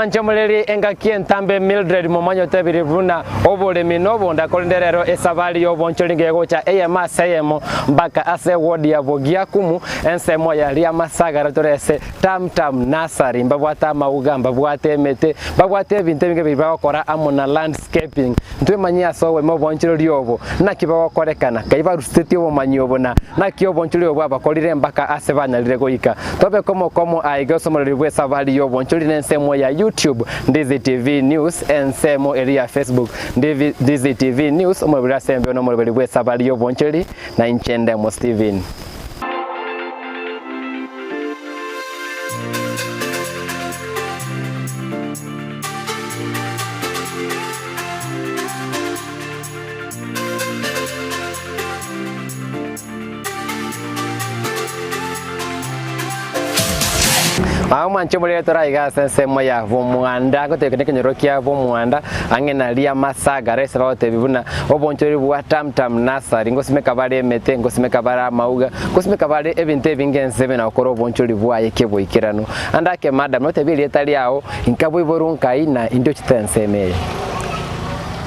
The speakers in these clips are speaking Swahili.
Mwancho muleli engakie ntambe Mildred Momanyo tebiri buna obole minobo ndakolenderero esabali yoboncholinge gocha eyema sayemo mpaka ase wodi ya bogia kumu ensemo ya lia masagara torese tam nasari mbabwata maugamba bwate mete babwate binte binge bibakora amona landscaping ntwe manyia sowe mo bonchiro lyobo nakibakorekana kaiba rusteti obo manyobo na kyo bonchiro yobo abakolire mpaka ase banyalire goika tobe komo aigoso muleli bwe sabali yobonchiro ensemo ya YouTube DZTV News ensemo area Facebook DZTV News omubira sembe no muleli bwe sabali yobonchiro na inchende mo Steven. Mwancho mulele toraiga sensemo ya Vomuanda gotekene kenyorokia Vomuanda angena lia masaga rese baote bibuna obonchori bwa tam nasari ngosimeka bare mete ngosimeka bara mauga ngosimeka bare ebinte bingense bena okoro obonchori bwa yekebo ikirano andake madam note bili etali yao inkabo iborunka ina indio chitensemeye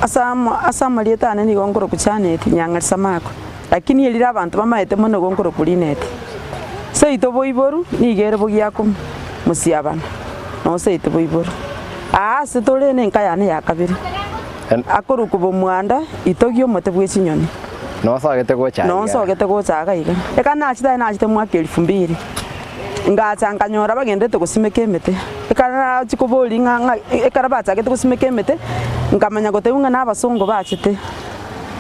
asama lieta nani gongoro kuchaneti nyangal samako lakini elira abantu bamaete mono gongoro kulineti seito boiboru nigere bogiakum musiabana no seito boiboru setole ne nkayane yakabiri akuru kubo mwanda itogyo mote bwechinyoni no sogete gocha gaiga ekana achita na achite mwaka 2000 ngacha nganyora bagendete gusimeka emete ekana chikoboli nga ekarabacha gete gusimeka emete ngamanya goteunga nabasongo bachite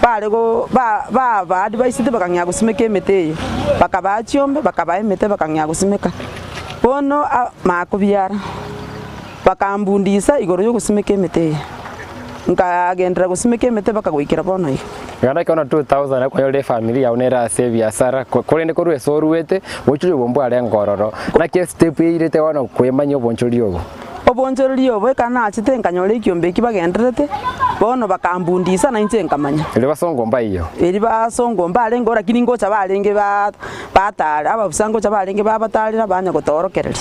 barego ba advice bakanya gusimeka emete bakabachiombe bakaba emete bakanya gusimeka bono makubyara bakambundisa igoro yo gusimeka emete ngagendera gusimeka emete bakagwikira bono iyo ngana kana 2000 kwa yole familia unera save asara kolende korwe soruwete bochuri bombo ale ngororo na ke step irete wana kwemanyo bonchuri yobo obonchori yobo kana achite nkanyole kiombe kibagenderete bono bakambundisa na inche nkamanya ile basongomba iyo ili basongomba ale ngora kini ngocha balenge batale ababusango cha balenge babatalira banya gotorokereri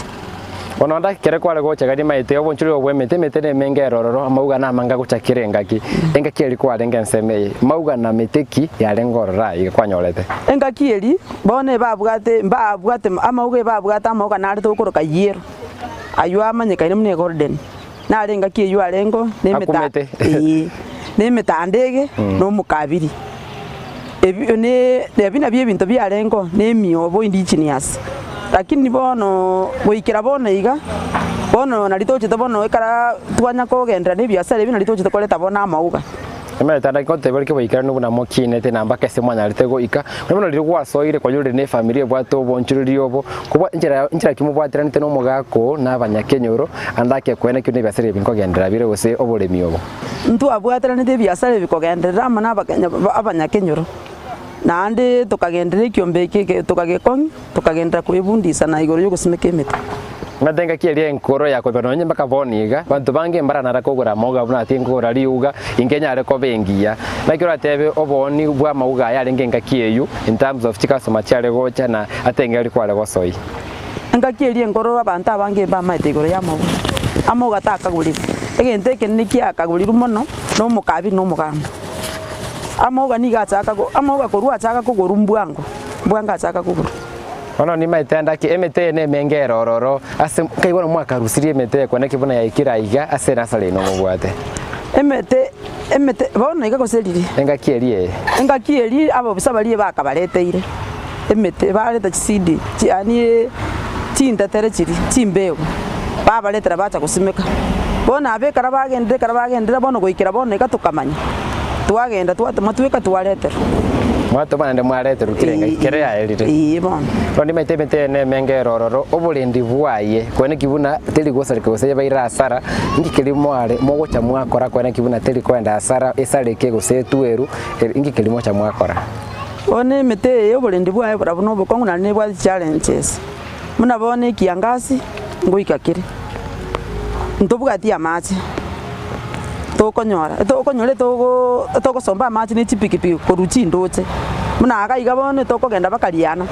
ono nda kere kwale gocha gadi maite obonchuri obwe mete ne mengerororo amauga na manga gocha kirengaki engaki eli kwale ngensemeye mauga na meteki ya lengorora ikwanyolete engaki eli bone babwate amauga babwate amauga na ali tokoroka yero ayu amanyeka ine mune golden nale ngaki eyu alengo nemeta ndege no mukabiri ebina byebinto byalengo nemiobo indigenous lakini bono boikira bono iga bono nalitoche bono ekara twanya kogendera ne biasara ebina litoche koleta bona amauga emetanda kote barike boikara no bunamo kinete namba kese mwanya litego ika bono lirwa soire kwa yule ne familia bwato bonchuri yobo kuba injira kimubwatira nite no mugako nabanyakenyoro andake kwene kine biasara binkogendera bire gose obolemi obo ntu abwatira nite biasara bikogendera amana abanyakenyoro nande tukagendera kiombe keke tukagendera kwebundisa na igoro yo gusimeka emete ngatenga kieli enkoro yako banonye mpaka boniga bantu bange mbara narakogora moga buna tinkora liuga ingenya areko bengia nakiro atebe oboni bwa mauga yale ngenga kieyu in terms of chika soma chale gocha na atenge ali kwale gosoi nga kieli enkoro abantu abange ba maite ya mauga amoga takaguli egente keniki akaguli mono no mukabi no mugamba amoga nigataka amoga korwa ataka kugora mbwanga ataka kugora ono ni maitenda ki emete ne mengerororo ase kaibona mwaka rusirie emete kwa nakibona ya ikiraiga ase nasale no mubwate emete bona iga goserire enga kieli abo bisabaliye bakabaleteire emete baleta CD ani tindatere chiri timbego babaletera bacha gusimeka bona abe karabagendera bono goikira bono iga tukamanya twagenda twatweka twaletera mwato bana mwarete rukirenga kere ya elire bon rondi maite ne mengerororo obulendi bwaye kwene kibuna teli gosarika gose baira asara ingikeli mware mogocha mwakora kwene kibuna teli kwenda asara esareke gose tueru ingikeli mocha mwakora one mete obulendi bwaye burabuno bukongu na ne bwa challenges muna bone kiangasi ngoika kire ntobugati amache tokonyora tokosomba amachi ne chipikipiki koruchi ndoche muna akaiga bone tokogenda bakaliana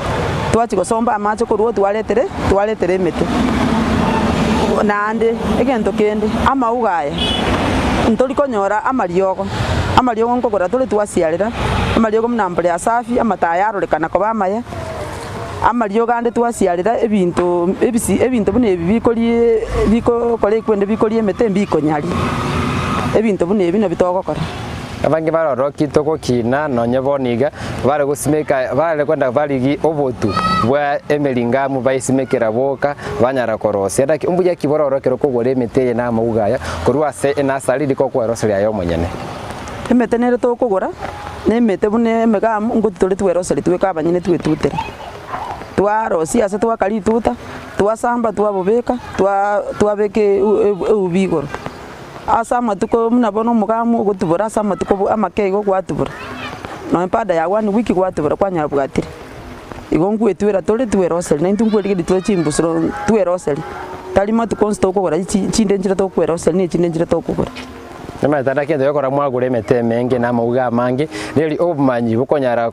twachi gosomba amachi koruo twaletere emete nande egento kende amaugaya ntori konyora amariogo nkogora turi twasiarira amariogo mnambere asafi amataya arorekana koba amaya amariogo ande twasiarira ebinto bune bikorie bikokore kwende bikorie emete mbikonyari ebinto bune ebi nabitogokora abangi baroroki togokina nonye boniga bare gusimeka bare kwenda barigi obotu bwa emelingamu baisimekera boka banyara korose ndaki umbuya kibororokero kogore emete na amugaya korwase enasari diko kwerosera yo monyene emete nere tokogora nemete bune emegamu ngutitore tweroseri tweka abanyene twetutera twarosi ase twakari tuta twasamba twabobeka twabeke ubigoro asa matuko mnabono mugamu gutubura asa matuko amakego gwatubura no empada ya wani wiki gwatubura kwanya bwatire igongu etwera tole tweroseri na ntungweri gidi chimbusoro tweroseri tali matuko stoko gora chinde njira to kweroseri ni chinde njira to kugora nema tanda kende yokora mwagure mete menge na mauga mangi neri obumanyi bukonyara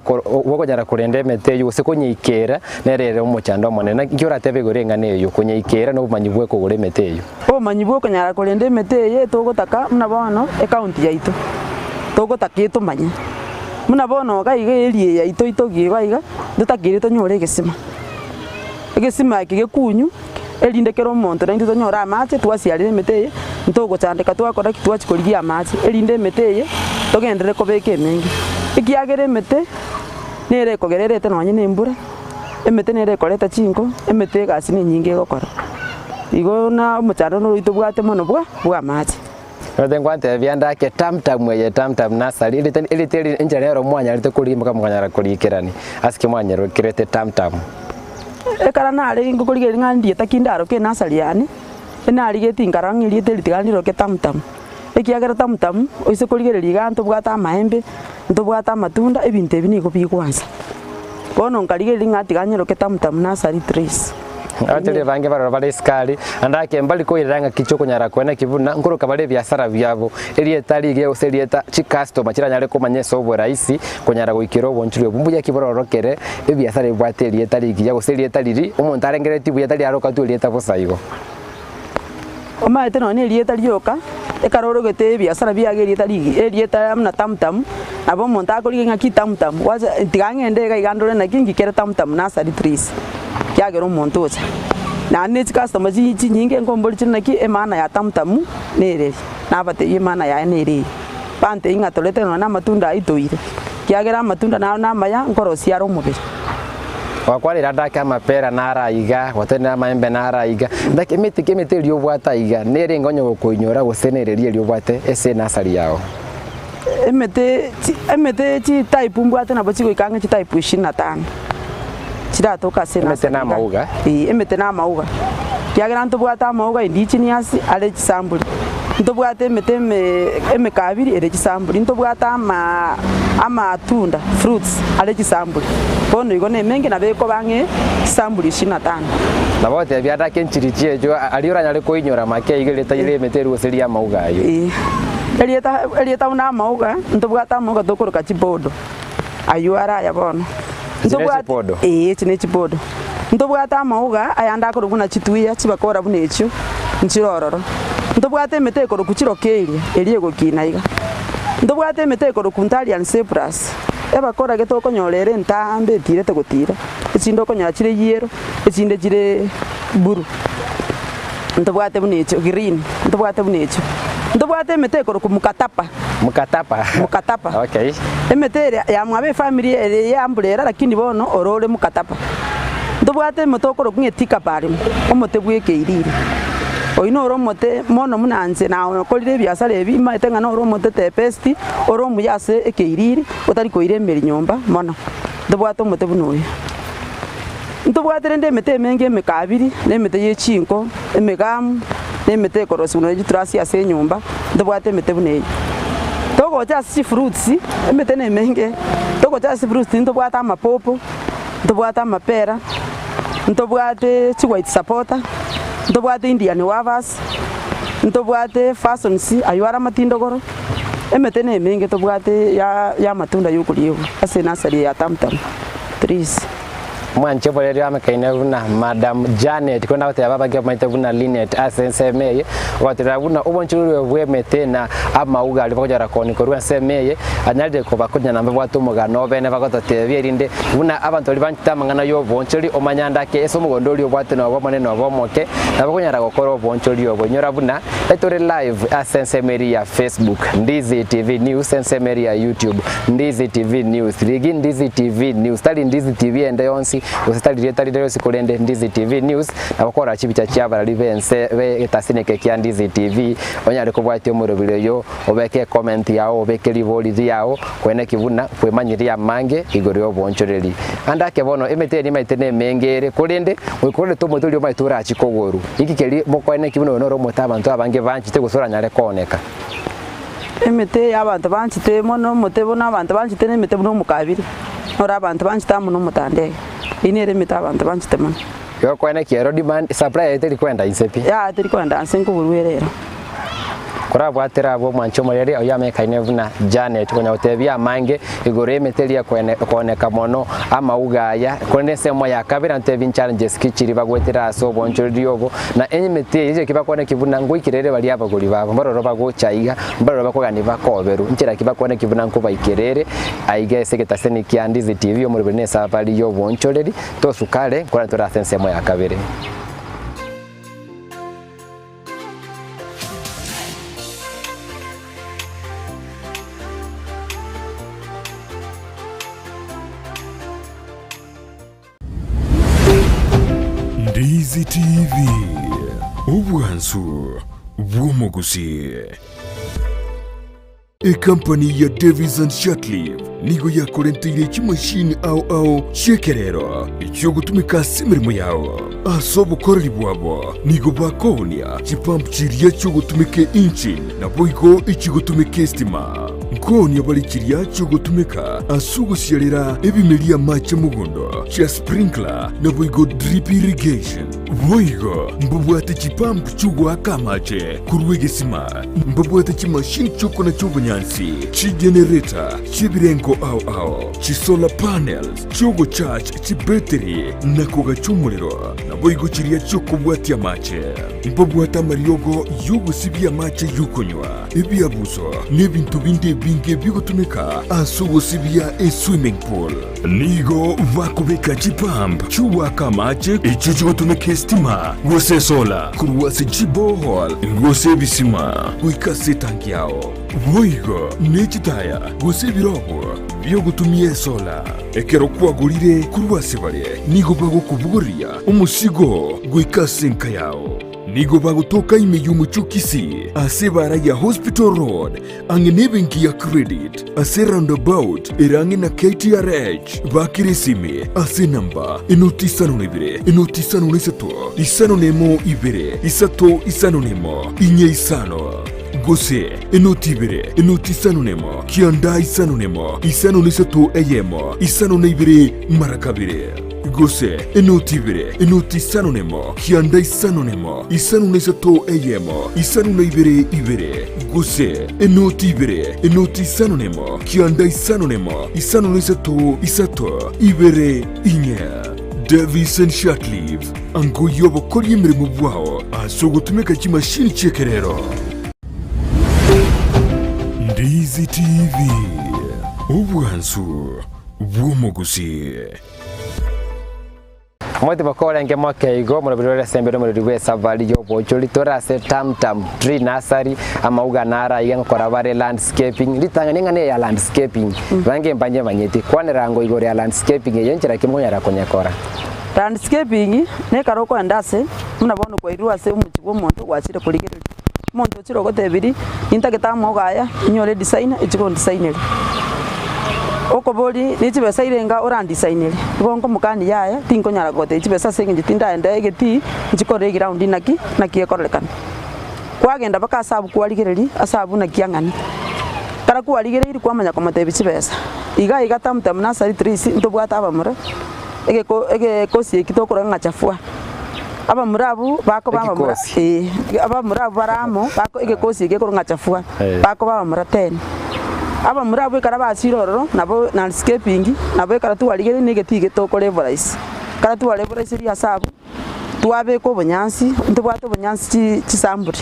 kurende mete yose kunyikera nerere umuchando monene ngiora tebe gorenga neyo kunyikera no bumanyi bwe kugure mete yo obumanyi bukonyara kurende mete ye togotaka mnabono account yaitu togotaka itumanye mnabono gaiga erie yaitu itogiga dutakire tonyore gesima kigekunyu erindekero omonto na into nyora amache twasiarire mete ntogo chandeka twakora kitwachikorigia amache erinde mete togendere kobeka emengi ikiagere mete nere kogererete nonye nembura emete nere koreta chinko emete gasi ni nyinge gokora igo na omocharo no rito bwate mono bwa amache Notengwante vianda ke tamtam ye tamtam nasari iliteli injerero mwanya lite kulimba kamukanyara kulikerani aski mwanya rokirete tamtam ekara nare ngukuriger ngandi etakindaro ke nasari yani enari getingarang ilite litigani roke tamtam ekiagera tamtam oise kurigereria ganto bwata maembe nto bwata matunda ebinte bini go bigwanza bono nkarigeria ngatiganye roke tamtam nasari trees Atele vange barora bale skali andake mbali ko iranga kichoko nyara kwena kivuna ngoroka bale biashara byabo elietali ge oselieta chi customer kiranyare ko manyeso obwo raisi konyara goikero bonchiro bumbuya kibororokere ebiashara bwate elietali ge oselieta liri umuntu arengere tibu yetali aroka tu elieta bosaigo Omaete no elieta lyoka ekarorogete ebiashara byage elieta amna tamtam abo muntu akori ngaki tamtam waza tigangende ga igandore na kingi kere tamtam nasari trees Kiagero omonto ocha na neti customer chi nyinge ngombori chinaki emana ya tamtamu nere nabate emana ya nere pante ingatolete no na matunda itoire kiagera matunda na maya nkorosia ro mubiri wakwalira ndaka mapera naraiga watena maembe naraiga ndake emete lyo bwata iga nere ngonyo gokuinyora gosenereria lyo bwate ese nasari yao emete chi type mbwate na bachigo ikanga chi type 25 Chira toka sena emete na mauga emete na mauga kiagera nto bwata mauga indigenous ale chisambuli nto bwata emete kabiri ele chisambuli nto bwata ama tunda fruits ale chisambuli bono igo ne menge na beko bange chisambuli 25 na bote byata kenchirichie jo aliora nyale koinyora make igeleta ile emete ruseria mauga ayo elieta una mauga nto bwata mauga dokoroka chibodo ayuara ya bono Ntobuato chine chipodo ntobwata mauga ayanda ko ruguna chituya chibakora bunecho nchirororo ntobwate meteko rukuchiro keria elie gokinaiga ntobwate meteko rukuntalian cyprus ebakora getoko nyorere ntambe tirete gotira echindo konyachire yero echinde chire buru ntobwate bunecho green ntobwate bunecho ntobwate meteko rukumukatapa mukatapa okay emetere ya mwabe family ya mburera lakini bono orore mukatapa ndobwate motokoro kungetika pare omote bweke irire oino oro mote mono munanze na kolire biasara ebi maitenga no oro mote te pesti oro muyase ekeirire otari koire meri nyomba mono ndobwate mote bunoye ndobwate rende mete menge mekabiri nemete yechinko emegam nemete korosuno yitrasi ase nyomba ndobwate mete bunoye Togo just fruits, emete ne menge. Togo just fruits, ntobwata mapopo, ntobwata mapera, ntobwate white sapota, ntobwate Indian wavas, ntobwate fashions ayuara matindogoro. Emete ne menge tobwate ya matunda yukuliyo. Ase nasari ya tamtam. Trees. mwanche bole ya mekaine buna Madam Janet kwenda wote baba ke maite buna Linet asensemeye watira buna ubonchuru bwemete na amauga alibakojara koni korwa semeye anyalde ko bakonya namba bwatu mugano bene bagotatebye rinde buna abantu libantita mangana yo bonchori omanyanda ke eso mugondori obwate no bomone no bomoke nabakonyara gokora bonchori obonyora buna etore live asensemeri ya Facebook Ndizi TV News sensemeri ya YouTube Ndizi TV News ligi Ndizi TV News tali Ndizi TV ende yonsi usitali yose kolende Ndizi TV News nabakora chibicha cyabara libense be etasineke kya Ndizi TV onyare kubwate umurobiro yo obeke comment yawo obeke liboli yawo kwene kibuna kwemanyiria mange igoro yo bonchoreri andake bono emeteri maitene mengere kolende wikole to motoli maitura achikogoru ikikeli bokwene kibuna no romo tabantu abange banchite gusora nyare koneka emete y'abantu banchite mono mutebo n'abantu banchite n'emete no mukabiri ora abantu banchita muno mutande inere emete abantu banchite mono yo kwene kiero demand supply eteri kwenda insepi ya eteri kwenda nsenko burwerero kurabwatira abo mwancho moreri oyamekaine buna Janet konya utebia mange igore metelia koneka mono ama ugaya konde semo ya kabira ntebi challenges kichiri bagwetira so boncho riogo na enyi mete ije kibakone kibuna ngwikirere bali abagori babo mbaroro bagochaiga mbaroro bakogani bakoberu nchira kibakone kibuna nkuba ikerere aige segetaseni kya Ndizi TV yo muri nesa bali yo boncho reri to sukale kora tora sensemo ya kabire Ndizi TV obwansu bwomogusi Company ya Davis and Shatliff nigo yakorentire kimashini au shekerero icyo gutumika simirimo yawo asobo korali bwabo nigo bakonia kipampu kiriya cyo gutumika engine na boygo ikigutumika stima nkoni abali kiriya cyo gutumika asugusyalira ebimeliya mache mugondo cha sprinkler na boygo drip irrigation boygo mbubwate kipampu cyugwaka mache kurwegesima mbubwate kimashini cyoko na cyobunyansi kigenerator kibirengo au chisolar panels cyogo charge kibattery nakoga cyumuriro na boygo kiriya cyo kubwatya mache mbubwata mariogo yugusibya mache yukonywa ebyabuzo n'ebintu bindi binge bigutumika asugusibya swimming pool nigo vakubeka chipamp cyuwaka mache icyo cyotumika stima gose solar kurwase jibohol gose bisima wikase tanki yao boygo nechitaya gose birobo byo gutumye solar ekero kwagurire kurwase bare nigo bagukubuguria umusigo gwikase nka yao nigo bagutoka imeyumu chukisi ase bara ya Hospital Road angenebenki ya credit ase roundabout irangi na KTRH bakiresime ase namba inotisanonebire inotisanonisato isanonemo ibere isato isanonemo inye isano gose enotibere enotisanonemo kianda isanonemo isanonesato eyemo isanonebire marakabire gose enotibere enotisanonemo kianda isanonemo isanonesato eyemo isanonebire ibere gose enotibere enotisanonemo kianda isanonemo isanonesato isato ibere inye Davis and Shatliff ango yobo kori imirimo bwaho asogutumika kimashini cyekerero Ndizi TV obwansu bwomogusi Mwete bakora nge mwake igo murabirore sembero muri rwesa vali yo bocholi torase tam tree nursery amauga nara iga nkora bare landscaping litangane ne ya landscaping bange mbanye banyeti kwane rango igo ya landscaping yenchira kimwe yara konyakora landscaping ne karoko ndase munabona ko irwase umuchigo muntu gwachire kuligere muntu chiro gotebiri intagitamo gaya inyore design ichigo designer okobori nichibesa irenga orandisainire bongo mukani yaya tinko nyaragote ichibesa sengi tinda ende egeti nchikore ground naki ekorekana kwagenda baka asabu kwaligereri asabu nakiangani kara kwaligereri kwamanya komotebi chibesa iga tamtam nasari 3 ntobwata abamura ege kosi kitokora ngachafua abamurabu bako bamura abamurabu baramo bako ege kosi ege kora ngachafua bako bamura 10 aba murabu karaba siroro nabo landscaping nabo karatu waligere nige tige to kore voice kara tware buraisiri asabu twabeka obonyansi ntubwate obonyansi chisamburi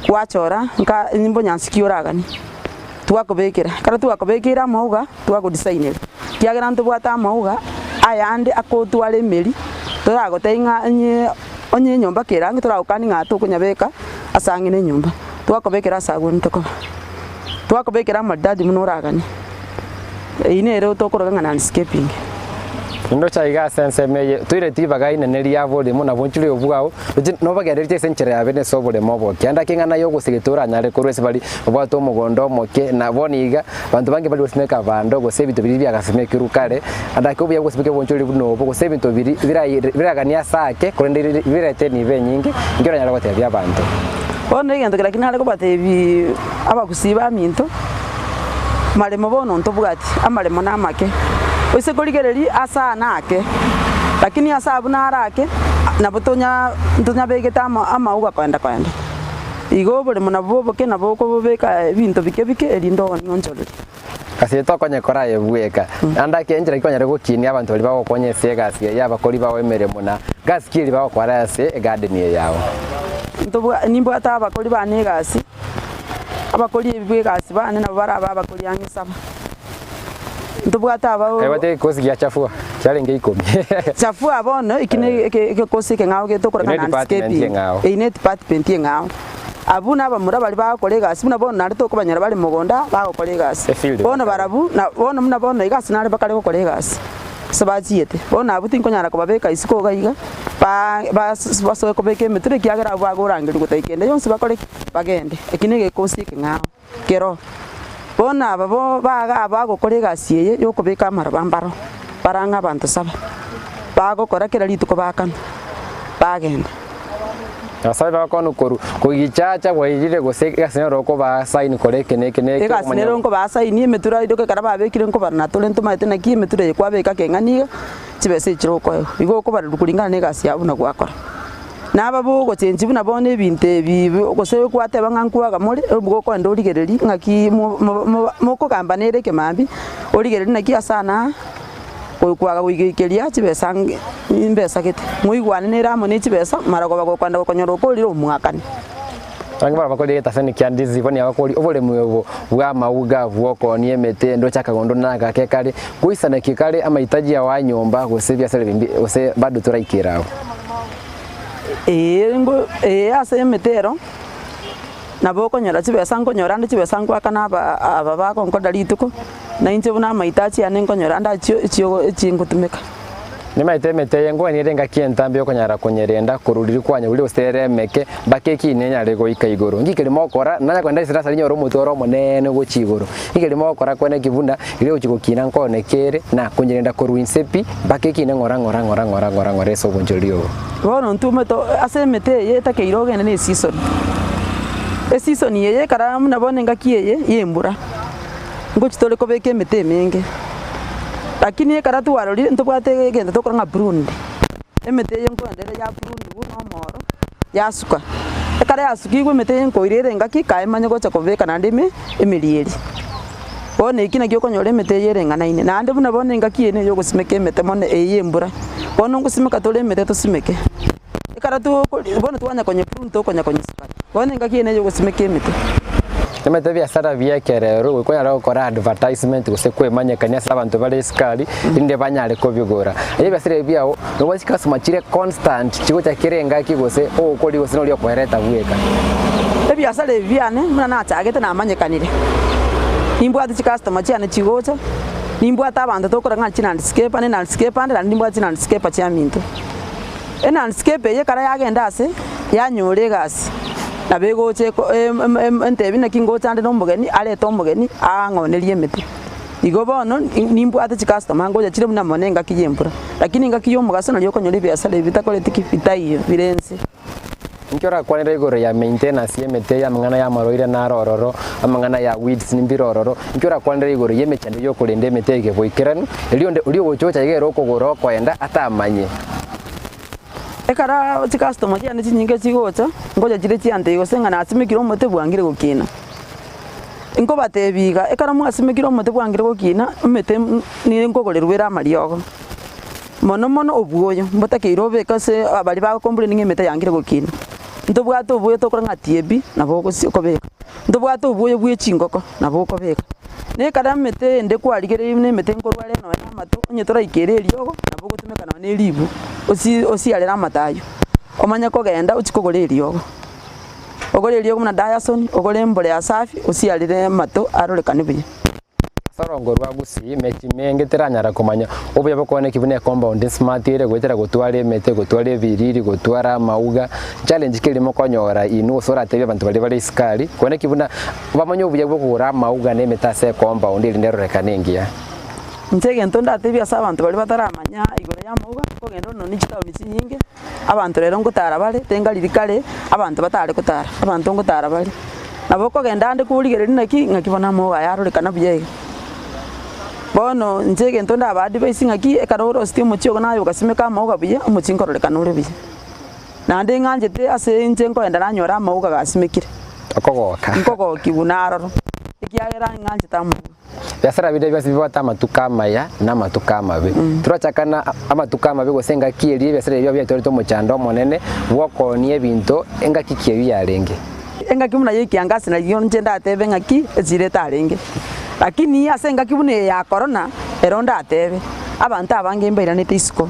kwachora nka imbonyansi kioragani twakobekera kara twakobekera amauga twakodesignera kiagera ntubwata amauga ayande akotwara emeri toragotenga onye nyomba kerangi toraukani ng'ato kunyabeka asangine nyumba twakobekera asabu ntoko twakobekera amadadi munoragani inero tokoroga ngana landscaping ndo chaiga sense meye tuire tibaga inene lyabole muna bonchuri obwao no bagererite senchere abene sobole mobo kyanda kingana yo gusigitura nyare kurwese bali obwato mugondo moke na boniga bantu bange bali osimeka bando go sebito biri byagasimeka rukare andake obya gusibike bonchuri buno go sebito biri biragania sake kurende birete ni benyingi ngira nyara gote bya bantu ono igento kira kinare ko batebi abakusiba minto maremo bono ntobwati amaremo namake ose koligereri asa nake lakini asa abuna arake nabotonya begeta amauga kwenda igo bole muna boboke naboko bobeka bintu bike erindo nyonjoreri kasi tokonye kora yebueka andake enjira ikonyere gukini abantu bali bago konyese gasi yaba koli bawo emeremo na gasi kiri bago kwarase garden yawo ntobwa nimbo ataba koli bane gasi abakoli ebigasi bane nabara abakoli yangisaba ntubwata aba ebate kosi ya chafua charenge ikomi chafua bono ikine ke kosi ke ngao ke tokora kana landscaping ine department ngao abuna abamura bali bakolega sibuna bono nari tokubanyara bali mugonda bakolega bono barabu na bono muna bono igasi nari bakale kokolega sabaziete bono abuti nkonyara kubabeka isiko gaiga basoe kubeke meture kiagera bagorangiri gutaikende yonse bakore bagende ikine ke kosi ke ngao kero bona babo baga bagokorega siye yokobeka marabambaro baranga abantu saba bagokora kera lituko bakana bagenda asaba bakono koru kugichacha bwayire goseka senero ko ba sign koreke neke ega senero ko ba sign metura idoke kara babekire ko barna tolento maite na ki metura kwa beka kengani chibese chiroko igo ko barukuringana nega siya buna gwakora nababo go chenji buna bone binte go se kwate bangankuaga muri ubwo ko ndorigereri ngaki moko kambanere ke mambi origereri naki asana ko kwaga wigikeria chibesa imbesa kete muigwane nera mone chibesa marago bago kwanda ko nyoro ko liro mwakani Rangibara bakoli geta feni kyandizi boni abakoli obole muyobo bwa mauga bwoko ni emete ndo chaka gondo naga kekale kuisana kikale amahitaji ya wanyomba gusebya sele ose bado turaikirao ngo ase metero naboko nyora chibesa nkonyora ndi chibesa nkwana aba bako nkoda lituko na inche buna mahitaji ane nkonyora nda chio chingutumika ni maite meteye ngo ni renga kientambe okonyara konyerenda kururiri kwanya uli ostere meke bakeki nenya rego ikaigoro ngikeli mokora nanya kwenda isira salinya ro mutoro monene go chigoro ngikeli mokora kwene kivunda ile uchigokina nkone kere na konyerenda koruinsepi bakeki ne ngora so bonjolio bono ntume to ase meteye takeiroge ne season season yeye karamu nabone ngakiye yembura ngo chitole ko beke mete menge lakini karatu warori ntubwate genda tokora nga Burundi emete yenko ndere ya Burundi buno moro yasuka ekare yasukigwe mete yenko irere ngaki kae manye gocha koveka nandime emilieri bone ikina gyo konyore mete yere ngana ine nande buna bone ngaki ene yo gusimeke mete mone eyembura bono ngusimeka tole mete to simeke ekaratu bone twanya konye Burundi to konya suka bone ngaki ene yo gusimeke mete Nemete biashara byekerero ko yara gukora advertisement gose kwemanya kanya abantu bari skali inde banyare ko bigora ye biashara byao no wasika sumachire constant chigo cha kirenga kigose o koli gose no lyo kwereta bweka e biashara byane muna na chagete na manyekanire nimbwa ati customer cyane chigocha nimbwa abantu tokora nka landscape ane landscape ande nimbwa landscape cha minto landscape ye kara yagenda ase yanyore gasi nabego cheko entebi na kingo chande no mugeni ale to mugeni angonerie mete igo bono nimbu ate customer ngoja chire muna monenga kiyembura lakini ngakiyo mugaso nalyo konyore biashara bitakole tikipita iyo birense Nkiora kwanira igore ya maintenance yemete ya mangana ya maroire na rororo amangana ya weeds nimbirororo nkiora kwanira igore yemechande yo kulende metege boikeranu elio gochocha igero kogoro kwenda atamanye ekara customer cyane kinyinge kigocha ngoja jire cyande yose ngana asimikira umute bwangire gukina inko batebiga ekara mu asimikira umute bwangire gukina umete ni nkogorerwera amariogo mono obuoyo mbotakeiro bekase abali bakomplaining emete yangire gokina ntobwate obuoyo tokora ng'atiebi nabo okobeka ntobwate obuoyo bwa echingoko nabo okobeka nekara emete ende kwarigere emete nkorware no amato onye toraikere eriogo nabo gotumeka no neribu osiarera amatayo omanya kogenda ochikogora eriogo ogore eriogo muna diason ogore mbolea safi osiarere amato arorekane buya sorongo rwa gusi meti menge teranyara kumanya obuya bokone kibune compound smart ire gwetera gutwara emete gutwara ebiriri gutwara mauga challenge kirimo konyora inu sora tebe abantu bali iskari kone kibuna bamanyo obuya bokura mauga ne metase compound ire nerorekane ngia ntege ntonda tebia sa abantu bali bataramanya igore ya mauga kogendo no nichita omisi nyinge abantu rero ngutara bale tenga lirikare abantu batare kutara abantu ngutara bale nabo kogenda ande kurigere naki ngakibona mauga yarorekana buye bono njege ntonda abadi baisingaki ekaroro sti muchio nayo gasimeka mauga buye umuchinko rorekana ure buye nande nganjete ase njenko enda nanyora mauga gasimekire akogoka nkoko kibunaro ikiagera nganjeta mu biasara bide byose bibata matuka maya na matuka mabe turachakana amatuka mabe gosenga kieri biasara byo byatorito muchando monene wokonie binto enga kikieri yarenge enga kimuna yekiangasi na yonjenda atebe ngaki ezireta arenge lakini asenga kibune ya corona eronda atebe abantu abange mbairanete isiko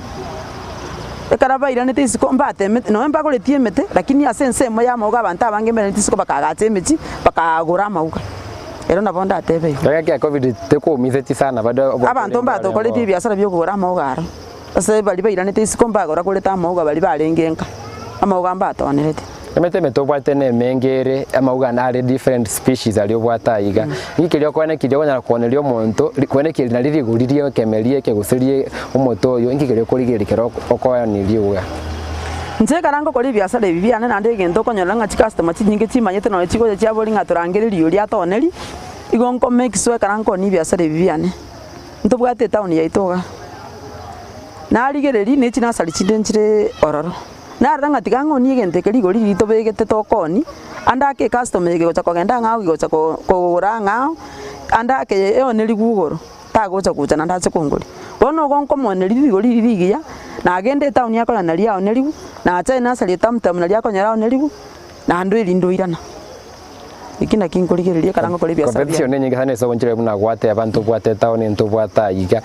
ekara bairanete isiko mbate no mbagoretie mete lakini asense moya moga abantu abange mbairanete isiko bakagate mechi bakagura mauga eronda bonda atebe yake covid teko mizeti sana bado abantu mbato koretie biasara byo kugura mauga ase bali bairanete isiko mbagora kureta mauga bali barengenka amauga mbato onerete emete metobwate ne mengere amauga na different species ali obwata iga ikiryo kwane kiryo nyara kuonerio monto kwane kiri na riri guririe kemerie ke gusirie omoto yo ikiryo kurigiri kero okoya ni riuga nje karango kori biasara bibiane nande gento konyora nga customer chinyinge chimanyete no chigo cha boli nga turangiririo ria toneri igonko make sure karango ni biasara bibiane ntobwate town ya itoga narigereri ne china sali chidenchire ororo naranga tigango ni gente keri gori rito begete tokoni anda ke customer ge gocha kogenda ngao gocha kogura ngao anda ke eoneri gugoro tagocha kucha nanda se kongori bono gonko moneri gori rigiya na agende town yako na ria oneri na acha na sali tamtam na ria konyara oneri na ndo irindo irana ikina kinkorigereria karango kori biasa competition nyingi sana so bonchire buna gwate abantu bwate town into bwata iga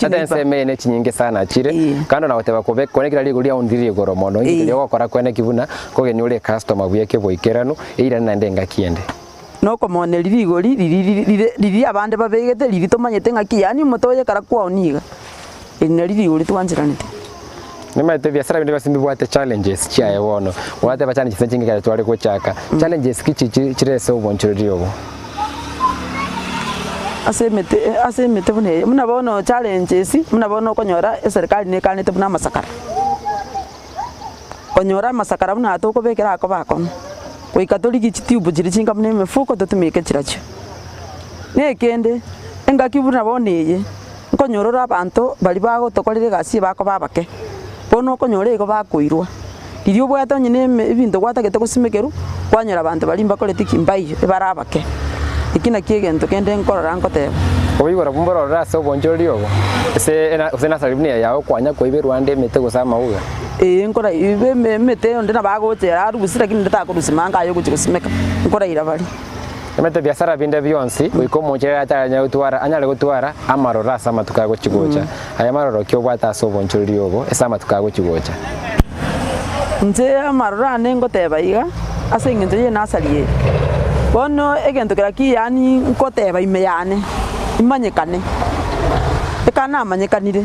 atense mene chinyingi sana chire kando na wateba kobe konekira liguria ondiri goro mono ngire gokora kwene kibuna kogeni ule customer buyeke boikerano ira na ndenga kiende no komone lirigori liri abande babegete liri tomanyete ngaki yani motoye kara kwa oniga ine lirigori twanjiranite nimate biasara binde basimbi bwate challenges chiaye wono wate bachani chisenjingi kale twale kuchaka challenges kichi chirese ubonchiro ryobo asemete bune muna bono challenges muna bono konyora serikali ne kanete buna masakara konyora masakara muna atoko bekera ako bako koi katoliki chitubu chiri chinga mune mefuko totumike chiracho ne kende engaki buna boneye nkonyorora abantu bali bago tokolire gasi bako babake bono konyore ko bakuirwa irio bwato nyine ibintu gwatagete gusimekeru kwanyora abantu bali mbakorete kimbai barabake ikina kiegento kende nkorora nkoteba obigora bumboro raso bonjori obo ese na salibnia yao kwanya koibe Rwanda mete gusama uga nkora ibe mete onde na bagochera arubusira kindi ndatakurusimanga ayo gusimeka nkora irabali emete biasara binde byonsi uiko mochera atanya gutwara anyale gutwara amaro rasa matuka go chigocha aya maroro kyo bwata so bonchori obo esa matuka go chigocha nje amaro ane ngoteba iga ase ngento ye nasaliye bono egento kiraki yani nkoteba imeyane imanyekane ekana amanyekanire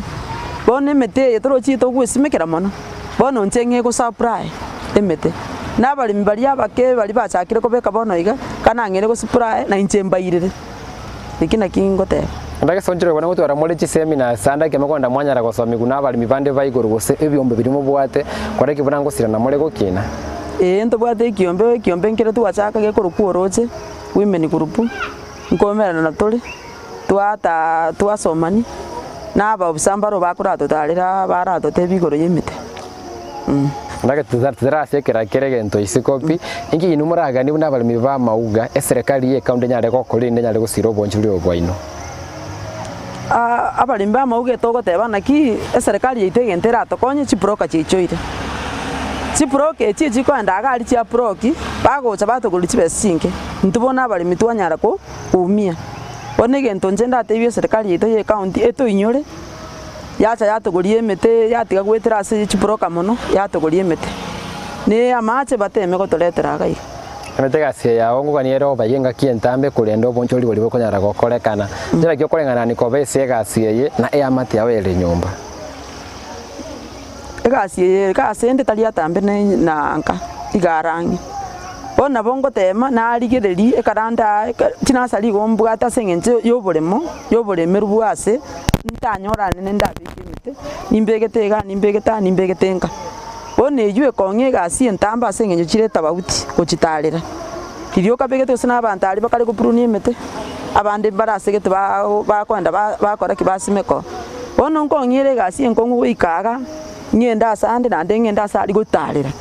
bono emete yetoro chito gwesimekera mono bono nchenge go supply emete nabali mbali abake bali bachakire kobeka bono iga kana ngere go supply na inchemba irire ikina kingoteba ndage sonjire bwana gutwara muri chi seminar sanda ke makonda mwanyara gosomi kuna bali mibande baigoro gose ebyombe birimo bwate kore kibuna ngosira na muri gokina ento bwate kiombe nkire tuwachaka ge kurukuoroche women group nkomerana na tole twasomani naba obusambaro bakurato tarira barato tebigoro yemite ndage tuzara sekera keregento isikopi ingi inumuraga ni buna bali miba mauga eserikali ye kaunde nyare ko kolinde nyare go siro bonchuri obwaino abalimi bamauge togoteba naki eserikali yaito egento eratokonye chibroka chichoire chibroka echi chikoenda agari chia broki bagocha batogori chibesa chinke ntubona abalimi twanyara kuumia bono egento nche ndatebia eserikali yaito ya county etoinyore yacha yatogoria emete yatiga gwetera ase chibroka mono yatogoria emete ne amache bateme gotoretera gai emete gasi yao nguganiero bayenga kientambe kurendo bonchori bori bokonyara gokorekana njira kyo korengana niko bese gasi ye na amate yawe ere nyumba gasi ende tali atambe na nka igarangi bona bongo tema na arigereri ekaranda chinasali gombwata sengenje yoboremo ruase ntanyorane nendabikimite nimbegetenga bona eyue konge gasi entamba sengenje chireta bauti gochitarera kirio kabegete usina abantu ali bakari kupuruni emete abande barasegete bakwenda bakora kibasimeko bona nkongire gasi enkongu ikaga ngenda sande nande ngenda sali gotarera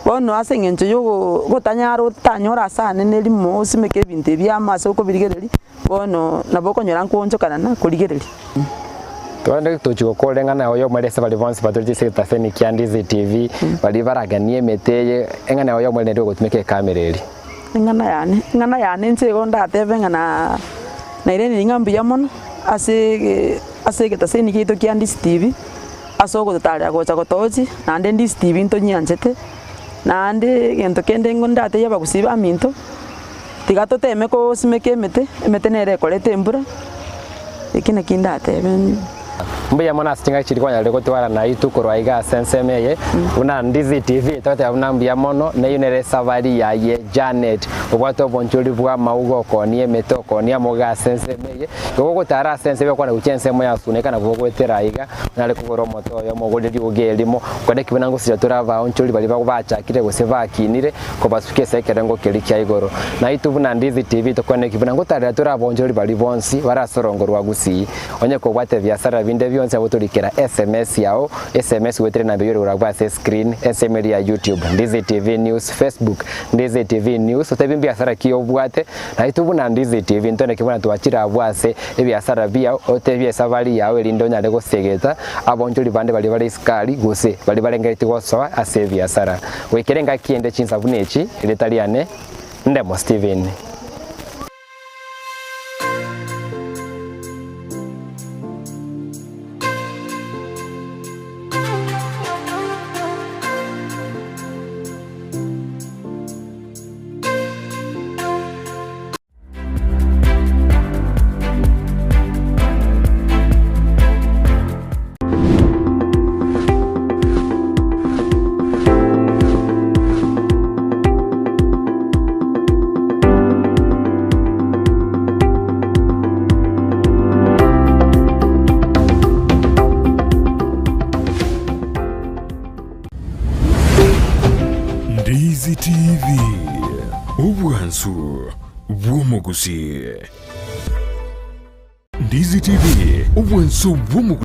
bono ase ngencho yo gotanyaro tanyora sane nelimo simeke binte bya maso ko birigereri bono nabokonyora nkonjo kana kurigereri twende tuchiko kolengana oyo mwelese bali bonse batuliti sekta feni Kiandizi TV bali baraganie meteye engana oyo mwele ndio gotumeke kamera eri ngana yane nse gonda tebe ngana na irene ngambi ya mono ase geta seni kito Kiandizi TV asoko tutalia gocha gotoji nande Ndizi TV ntonyanjete nande gento kende ngonda ate yaba kusiba minto tigato teme ko simeke emete nere kolete mbura ikina kinda ate ben mbuya mona stinga chiri kwanya leko twara na itukoro aiga sensemeye una Ndizi TV tote una mbuya mono na yunere savari ya ye Janet obwato bonchori bwa maugo konie metoko ni amoga sensemeye gogo tara sensebe kwana uchense moya suneka na gogo tera aiga na leko goro moto yo mogoleri ugelimo kone kibinango sija turava onchori bali bacha kire goseva kinire ko basuke sekerengo kelikia igoro na itubu na Ndizi TV to kone kibinango tara turava onchori bali bonsi barasorongorwa gusi onye ko bwate biasara binde byonse aboturikira SMS yao SMS wetre na biyoro uragwa screen SMS ya YouTube Ndizi TV News Facebook Ndizi TV News otebi biasara kiyo bwate na itubu na Ndizi TV ntone kibona tuachira bwase ebiasara bia otebi esabali yawe lindo nyale gosegeta abonjori bande bali iskali gose bali balengeti gosoa ase biasara wekerenga kiende chinsabunechi letaliane ndemo Steven. Ndizi TV obwansu bw'omugusi. Ndizi TV obwansu bw'omugusi.